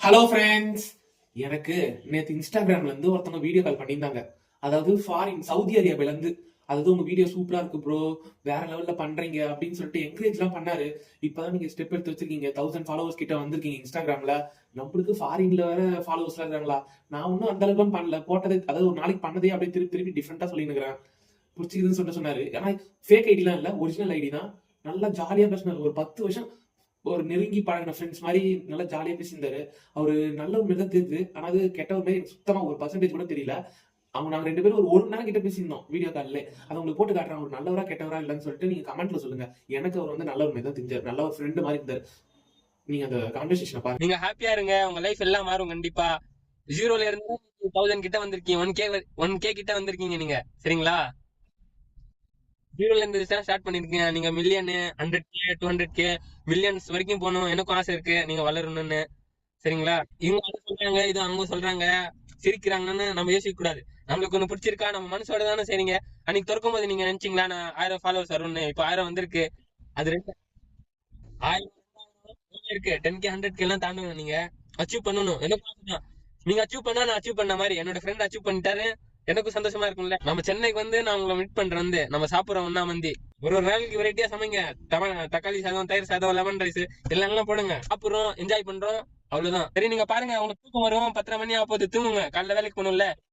Hello friends. எனக்கு நேற்று இன்ஸ்டாகிராம்ல இருந்து ஒருத்தவங்க வீடியோ கால் பண்ணியிருந்தாங்க. அதாவது ஃபாரின் சவுதி அரேபியால இருந்து. அதாவது உங்க வீடியோ சூப்பரா இருக்கு ப்ரோ, வேற லெவல்ல பண்றீங்க அப்படின்னு சொல்லிட்டு என்கரேஜ்லாம் பண்ணாரு. இப்பதான் நீங்க ஸ்டெப் எடுத்து வச்சிருக்கீங்க, 1000 ஃபாலோவர்ஸ் கிட்ட வந்திருக்கீங்க இன்ஸ்டாகிராம்ல. நம்மளுக்கு ஃபாரின்ல வேற ஃபாலோவர்ஸ்லாம் இருக்காங்களா? நான் ஒன்றும் அந்த அளவுக்கு பண்ணல, போட்டதே அதாவது ஒரு நாளைக்கு பண்ணதே அப்படியே திருப்பி திருப்பி டிஃப்ரெண்டா சொல்லினுக்கிறேன். பிடிச்சிக்குதுன்னு சொல்லிட்டு சொன்னாரு. ஏன்னா ஃபேக் ஐடிலாம் இல்ல, ஒரிஜினல் ஐடி தான். நல்லா ஜாலியா பேசினாரு. ஒரு 10 வருஷம் ஒரு நெருங்கி பழகின ஃப்ரெண்ட்ஸ் மாதிரி நல்லா ஜாலியா பேசியிருந்தாரு. அவரு நல்ல ஒரு மாதிரி தான் தெரியுது, ஆனா அது கெட்ட ஒரு மாதிரி எனக்கு சுத்தமா ஒரு பர்சன்டேஜ் கூட தெரியல. அவங்க நாங்க 2 பேரும் ஒரு மணி நேரம் கிட்ட பேசியிருந்தோம் வீடியோ கால்ல. அதை உங்களுக்கு போட்டு காட்டுறேன், அவர் நல்லவரா கெட்டவரா இல்லைன்னு சொல்லிட்டு நீங்க கமெண்ட்ல சொல்லுங்க. எனக்கு அவர் வந்து நல்ல ஒரு மாதிரி தான் தெரிஞ்சாரு, நல்ல ஒரு ஃப்ரெண்டு மாதிரி இருந்தாரு. நீங்க அந்த கான்வர்சேஷனை பாருங்க. நீங்க ஹாப்பியா இருங்க, உங்க லைஃப் எல்லாம் மாறும் கண்டிப்பா. ஜீரோல இருந்து 1000 கிட்ட வந்திருக்கீங்க, 1K கிட்ட வந்திருக்கீங்க நீங்க. சரிங்களா? ஜீரோல இருந்து ஸ்டார்ட் பண்ணிருக்கீங்க. நீங்க மில்லியன், 100K, 200K, மில்லியன்ஸ் வரைக்கும் போகணும். எனக்கும் ஆசை இருக்கு நீங்க வளரணும்னு. சரிங்களா? இவங்க அதை சொல்றாங்க, இது அவங்க சொல்றாங்க, சிரிக்கிறாங்கன்னு நம்ம யோசிக்க கூடாது. நம்மளுக்கு ஒண்ணு பிடிச்சிருக்கா, நம்ம மனசோட தானே சரிங்க. அன்னைக்கு திறக்கும் போது நீங்க நினைச்சீங்களா நான் 1000 ஃபாலோவர்ஸ் வரும்னு? இப்ப 1000 வந்திருக்கு. அது 1000 இருக்கு. 10K 100K எல்லாம் தாண்டணும். நீங்க அச்சீவ் பண்ணணும். எனக்கு நீங்க அச்சீவ் பண்ணா நான் அச்சீவ் பண்ண மாதிரி என்னோட ஃப்ரெண்ட் அச்சீவ் பண்ணிட்டாரு. எனக்கும் சந்தோஷமா இருக்கும்ல. நம்ம சென்னைக்கு வந்து நான் உங்களை மீட் பண்றேன். வந்து நம்ம சாப்பிடுறோம் ஒண்ணா மந்தி. ஒரு நாளைக்கு வெரைட்டியா சமைங்க. தக்காளி சாதம், தயிர் சாதம், லெமன் ரைஸ் எல்லாம் போடுங்க. சாப்பிடுறோம், என்ஜாய் பண்றோம். அவ்வளவுதான். சரி, நீங்க பாருங்க, உங்களுக்கு தூக்கம் வரும். 10:30 மணி ஆக போகுது, தூங்குங்க. காலைல வேலைக்கு போகணும்ல.